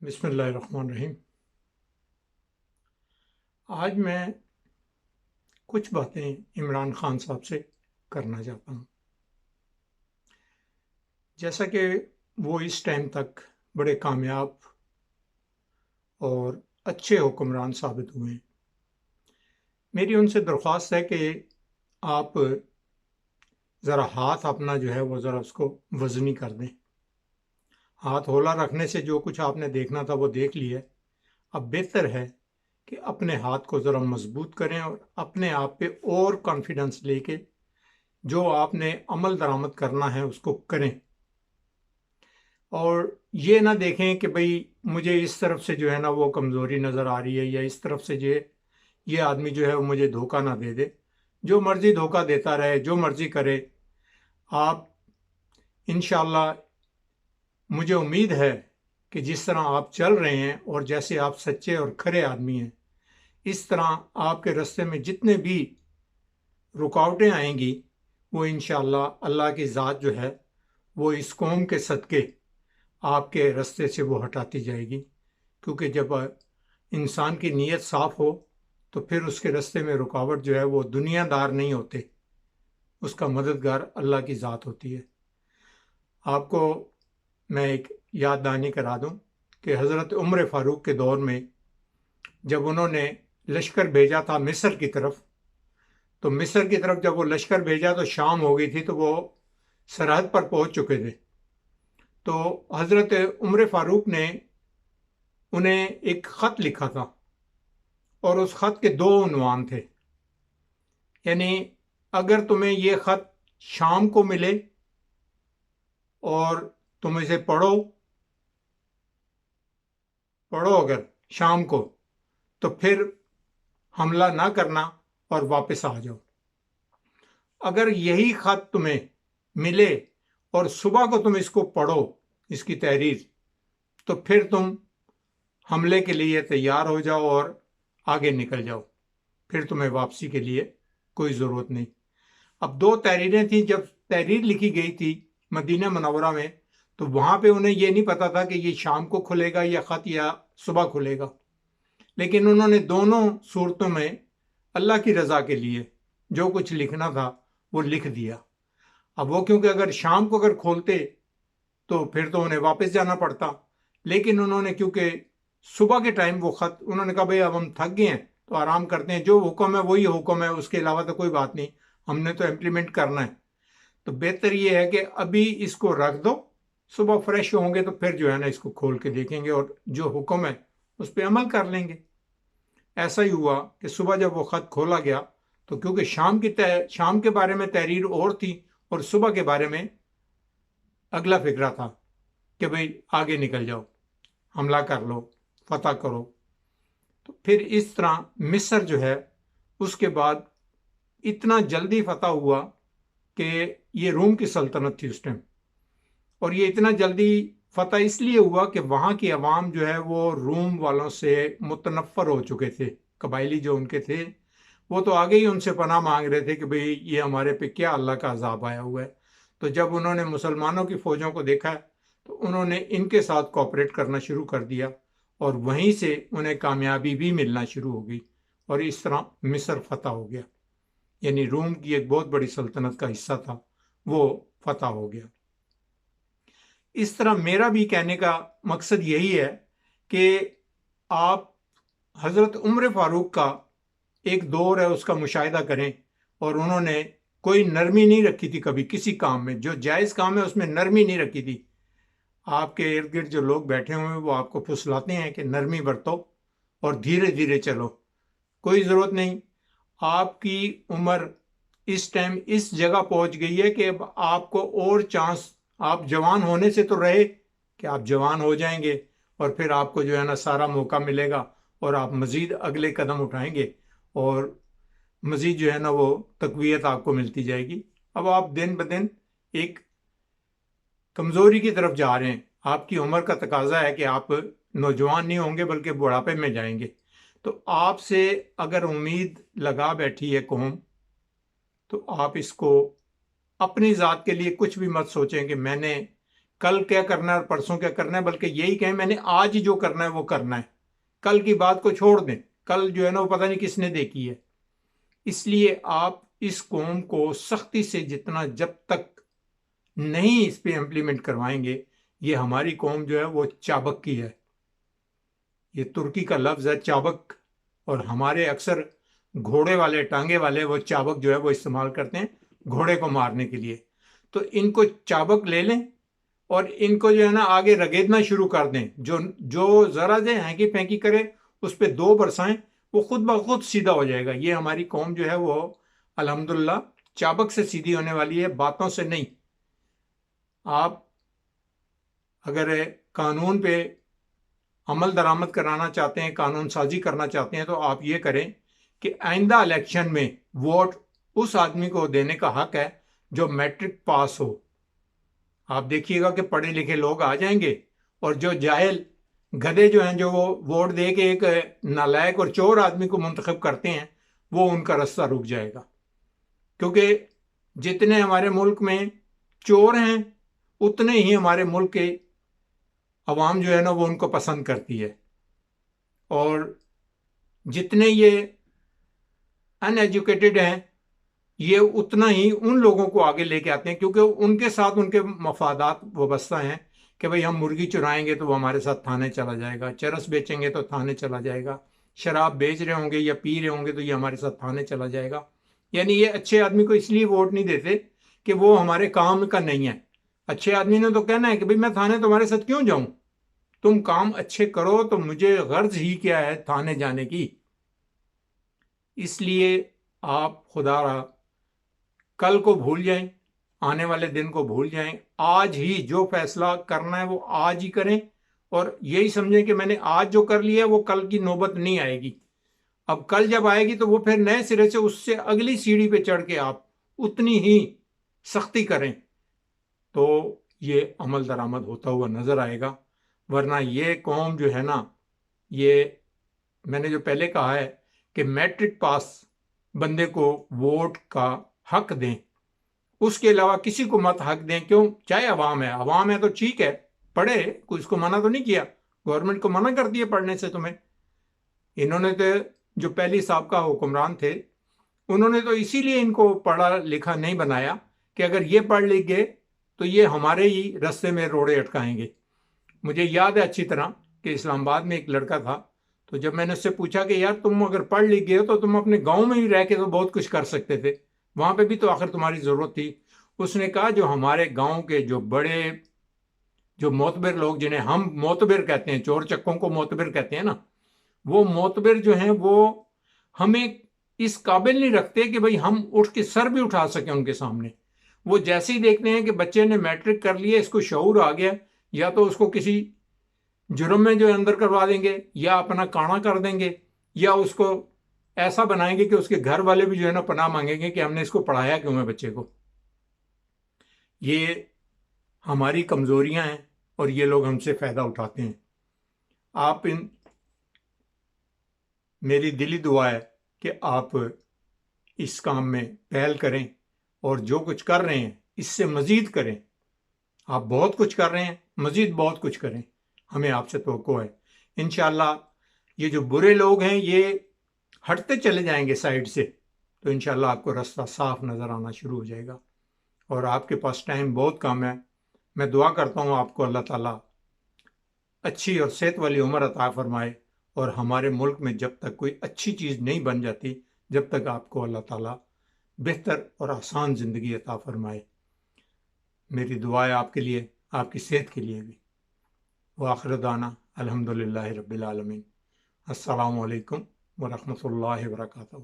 بسم اللہ الرحمن الرحیم۔ آج میں کچھ باتیں عمران خان صاحب سے کرنا چاہتا ہوں۔ جیسا کہ وہ اس ٹائم تک بڑے کامیاب اور اچھے حکمران ثابت ہوئے ہیں، میری ان سے درخواست ہے کہ آپ ذرا ہاتھ اپنا جو ہے وہ ذرا اس کو وزنی کر دیں۔ ہاتھ ہولا رکھنے سے جو کچھ آپ نے دیکھنا تھا وہ دیکھ لیا۔ اب بہتر ہے کہ اپنے ہاتھ کو ذرا مضبوط کریں اور اپنے آپ پہ اور کانفیڈنس لے کے جو آپ نے عمل درآمد کرنا ہے اس کو کریں، اور یہ نہ دیکھیں کہ بھئی مجھے اس طرف سے جو ہے نا وہ کمزوری نظر آ رہی ہے، یا اس طرف سے یہ آدمی جو ہے وہ مجھے دھوکہ نہ دے دے۔ جو مرضی دھوکہ دیتا رہے، جو مرضی کرے، آپ انشاءاللہ مجھے امید ہے کہ جس طرح آپ چل رہے ہیں اور جیسے آپ سچے اور کھرے آدمی ہیں، اس طرح آپ کے راستے میں جتنے بھی رکاوٹیں آئیں گی وہ انشاءاللہ اللہ کی ذات جو ہے وہ اس قوم کے صدقے آپ کے راستے سے وہ ہٹاتی جائے گی، کیونکہ جب انسان کی نیت صاف ہو تو پھر اس کے راستے میں رکاوٹ جو ہے وہ دنیا دار نہیں ہوتے، اس کا مددگار اللہ کی ذات ہوتی ہے۔ آپ کو میں ایک یاد دہانی کرا دوں کہ حضرت عمر فاروق کے دور میں جب انہوں نے لشکر بھیجا تھا مصر کی طرف، تو مصر کی طرف جب وہ لشکر بھیجا تو شام ہو گئی تھی، تو وہ سرحد پر پہنچ چکے تھے۔ تو حضرت عمر فاروق نے انہیں ایک خط لکھا تھا، اور اس خط کے دو عنوان تھے، یعنی اگر تمہیں یہ خط شام کو ملے اور تم اسے پڑھو اگر شام کو، تو پھر حملہ نہ کرنا اور واپس آ جاؤ۔ اگر یہی خط تمہیں ملے اور صبح کو تم اس کو پڑھو، اس کی تحریر، تو پھر تم حملے کے لیے تیار ہو جاؤ اور آگے نکل جاؤ، پھر تمہیں واپسی کے لیے کوئی ضرورت نہیں۔ اب دو تحریریں تھیں۔ جب تحریر لکھی گئی تھی مدینہ منورہ میں، تو وہاں پہ انہیں یہ نہیں پتا تھا کہ یہ شام کو کھلے گا یا خط یا صبح کھلے گا، لیکن انہوں نے دونوں صورتوں میں اللہ کی رضا کے لیے جو کچھ لکھنا تھا وہ لکھ دیا۔ اب وہ کیونکہ اگر شام کو اگر کھولتے تو پھر تو انہیں واپس جانا پڑتا، لیکن انہوں نے کیونکہ صبح کے ٹائم وہ خط، انہوں نے کہا بھئی اب ہم تھک گئے ہیں تو آرام کرتے ہیں، جو حکم ہے وہی حکم ہے، اس کے علاوہ تو کوئی بات نہیں، ہم نے تو امپلیمنٹ کرنا ہے۔ تو بہتر یہ ہے کہ ابھی اس کو رکھ دو، صبح فریش ہوں گے تو پھر جو ہے نا اس کو کھول کے دیکھیں گے اور جو حکم ہے اس پہ عمل کر لیں گے۔ ایسا ہی ہوا کہ صبح جب وہ خط کھولا گیا تو کیونکہ شام کے بارے میں تحریر اور تھی اور صبح کے بارے میں اگلا فکرہ تھا کہ بھئی آگے نکل جاؤ، حملہ کر لو، فتح کرو۔ تو پھر اس طرح مصر جو ہے اس کے بعد اتنا جلدی فتح ہوا کہ یہ روم کی سلطنت تھی اس ٹائم، اور یہ اتنا جلدی فتح اس لیے ہوا کہ وہاں کی عوام جو ہے وہ روم والوں سے متنفر ہو چکے تھے۔ قبائلی جو ان کے تھے وہ تو آگے ہی ان سے پناہ مانگ رہے تھے کہ بھئی یہ ہمارے پہ کیا اللہ کا عذاب آیا ہوا ہے۔ تو جب انہوں نے مسلمانوں کی فوجوں کو دیکھا تو انہوں نے ان کے ساتھ کوآپریٹ کرنا شروع کر دیا، اور وہیں سے انہیں کامیابی بھی ملنا شروع ہو گئی، اور اس طرح مصر فتح ہو گیا، یعنی روم کی ایک بہت بڑی سلطنت کا حصہ تھا وہ فتح ہو گیا۔ اس طرح میرا بھی کہنے کا مقصد یہی ہے کہ آپ حضرت عمر فاروق کا ایک دور ہے اس کا مشاہدہ کریں، اور انہوں نے کوئی نرمی نہیں رکھی تھی کبھی کسی کام میں، جو جائز کام ہے اس میں نرمی نہیں رکھی تھی۔ آپ کے ارد گرد جو لوگ بیٹھے ہوئے ہیں وہ آپ کو پھسلاتے ہیں کہ نرمی برتو اور دھیرے دھیرے چلو، کوئی ضرورت نہیں۔ آپ کی عمر اس ٹائم اس جگہ پہنچ گئی ہے کہ اب آپ کو اور چانس، آپ جوان ہونے سے تو رہے کہ آپ جوان ہو جائیں گے، اور پھر آپ کو جو ہے نا سارا موقع ملے گا اور آپ مزید اگلے قدم اٹھائیں گے، اور مزید جو ہے نا وہ تقویت آپ کو ملتی جائے گی۔ اب آپ دن بدن ایک کمزوری کی طرف جا رہے ہیں، آپ کی عمر کا تقاضا ہے کہ آپ نوجوان نہیں ہوں گے بلکہ بڑھاپے میں جائیں گے۔ تو آپ سے اگر امید لگا بیٹھی ہے قوم، تو آپ اس کو اپنی ذات کے لیے کچھ بھی مت سوچیں کہ میں نے کل کیا کرنا ہے اور پرسوں کیا کرنا ہے، بلکہ یہی کہیں میں نے آج جو کرنا ہے وہ کرنا ہے، کل کی بات کو چھوڑ دیں، کل جو ہے نا وہ پتہ نہیں کس نے دیکھی ہے۔ اس لیے آپ اس قوم کو سختی سے جتنا جب تک نہیں اس پہ امپلیمنٹ کروائیں گے، یہ ہماری قوم جو ہے وہ چابک کی ہے، یہ ترکی کا لفظ ہے چابک، اور ہمارے اکثر گھوڑے والے ٹانگے والے وہ چابک جو ہے وہ استعمال کرتے ہیں گھوڑے کو مارنے کے لیے۔ تو ان کو چابک لے لیں اور ان کو جو ہے نا آگے رگیدنا شروع کر دیں، جو ذرا سے ہینکی پھینکی کرے اس پہ 2 برسائیں، وہ خود بخود سیدھا ہو جائے گا۔ یہ ہماری قوم جو ہے وہ الحمدللہ چابک سے سیدھی ہونے والی ہے، باتوں سے نہیں۔ آپ اگر قانون پہ عمل درآمد کرانا چاہتے ہیں، قانون سازی کرنا چاہتے ہیں، تو آپ یہ کریں کہ آئندہ الیکشن میں ووٹ اس آدمی کو دینے کا حق ہے جو میٹرک پاس ہو۔ آپ دیکھیے گا کہ پڑھے لکھے لوگ آ جائیں گے، اور جو جاہل گدھے جو ہیں جو وہ ووٹ دے کے ایک نالائق اور چور آدمی کو منتخب کرتے ہیں، وہ ان کا رستہ رک جائے گا۔ کیونکہ جتنے ہمارے ملک میں چور ہیں اتنے ہی ہمارے ملک کے عوام جو ہے نا وہ ان کو پسند کرتی ہے، اور جتنے یہ ان ایجوکیٹڈ ہیں یہ اتنا ہی ان لوگوں کو آگے لے کے آتے ہیں، کیونکہ ان کے ساتھ ان کے مفادات وابستہ ہیں کہ بھئی ہم مرغی چرائیں گے تو وہ ہمارے ساتھ تھانے چلا جائے گا، چرس بیچیں گے تو تھانے چلا جائے گا، شراب بیچ رہے ہوں گے یا پی رہے ہوں گے تو یہ ہمارے ساتھ تھانے چلا جائے گا۔ یعنی یہ اچھے آدمی کو اس لیے ووٹ نہیں دیتے کہ وہ ہمارے کام کا نہیں ہے۔ اچھے آدمی نے تو کہنا ہے کہ بھئی میں تھانے تمہارے ساتھ کیوں جاؤں، تم کام اچھے کرو تو مجھے غرض ہی کیا ہے تھانے جانے کی۔ اس لیے آپ خدا را کل کو بھول جائیں، آنے والے دن کو بھول جائیں، آج ہی جو فیصلہ کرنا ہے وہ آج ہی کریں، اور یہی سمجھیں کہ میں نے آج جو کر لیا ہے وہ کل کی نوبت نہیں آئے گی۔ اب کل جب آئے گی تو وہ پھر نئے سرے سے اس سے اگلی سیڑھی پہ چڑھ کے آپ اتنی ہی سختی کریں تو یہ عمل درآمد ہوتا ہوا نظر آئے گا۔ ورنہ یہ قوم جو ہے نا، یہ میں نے جو پہلے کہا ہے کہ میٹرک پاس بندے کو ووٹ کا حق دیں، اس کے علاوہ کسی کو مت حق دیں۔ کیوں؟ چاہے عوام ہے تو ٹھیک ہے، پڑھے، کوئی اس کو منع تو نہیں کیا، گورنمنٹ کو منع کر دیا پڑھنے سے تمہیں۔ انہوں نے تو جو پہلی سابقہ حکمران تھے انہوں نے تو اسی لیے ان کو پڑھا لکھا نہیں بنایا کہ اگر یہ پڑھ لکھ گئے تو یہ ہمارے ہی رستے میں روڑے اٹکائیں گے۔ مجھے یاد ہے اچھی طرح کہ اسلام آباد میں ایک لڑکا تھا، تو جب میں نے اس سے پوچھا کہ یار تم اگر پڑھ لکھ گئے ہو تو تم اپنے گاؤں میں ہی رہ کے تو بہت کچھ کر سکتے تھے، وہاں پہ بھی تو آخر تمہاری ضرورت تھی۔ اس نے کہا جو ہمارے گاؤں کے جو بڑے جو معتبر لوگ، جنہیں ہم معتبر کہتے ہیں، چور چکوں کو معتبر کہتے ہیں نا، وہ معتبر جو ہیں وہ ہمیں اس قابل نہیں رکھتے کہ بھئی ہم اٹھ کے سر بھی اٹھا سکیں ان کے سامنے۔ وہ جیسے ہی دیکھتے ہیں کہ بچے نے میٹرک کر لیا، اس کو شعور آ گیا، یا تو اس کو کسی جرم میں جو اندر کروا دیں گے، یا اپنا کانا کر دیں گے، یا اس کو ایسا بنائیں گے کہ اس کے گھر والے بھی جو ہے نا پناہ مانگیں گے کہ ہم نے اس کو پڑھایا کیوں ہے بچے کو۔ یہ ہماری کمزوریاں ہیں اور یہ لوگ ہم سے فائدہ اٹھاتے ہیں۔ آپ میری دلی دعا ہے کہ آپ اس کام میں پہل کریں، اور جو کچھ کر رہے ہیں اس سے مزید کریں۔ آپ بہت کچھ کر رہے ہیں، مزید بہت کچھ کریں، ہمیں آپ سے توقع ہے۔ انشاءاللہ یہ جو برے لوگ ہیں یہ ہٹتے چلے جائیں گے سائڈ سے، تو انشاءاللہ آپ کو رستہ صاف نظر آنا شروع ہو جائے گا، اور آپ کے پاس ٹائم بہت کم ہے۔ میں دعا کرتا ہوں آپ کو اللہ تعالیٰ اچھی اور صحت والی عمر عطا فرمائے، اور ہمارے ملک میں جب تک کوئی اچھی چیز نہیں بن جاتی جب تک آپ کو اللہ تعالیٰ بہتر اور آسان زندگی عطا فرمائے۔ میری دعا ہے آپ کے لیے، آپ کی صحت کے لیے بھی۔ وآخر دعوانا الحمدللہ رب العالمین۔ السلام علیکم ورحمۃ اللہ وبرکاتہ۔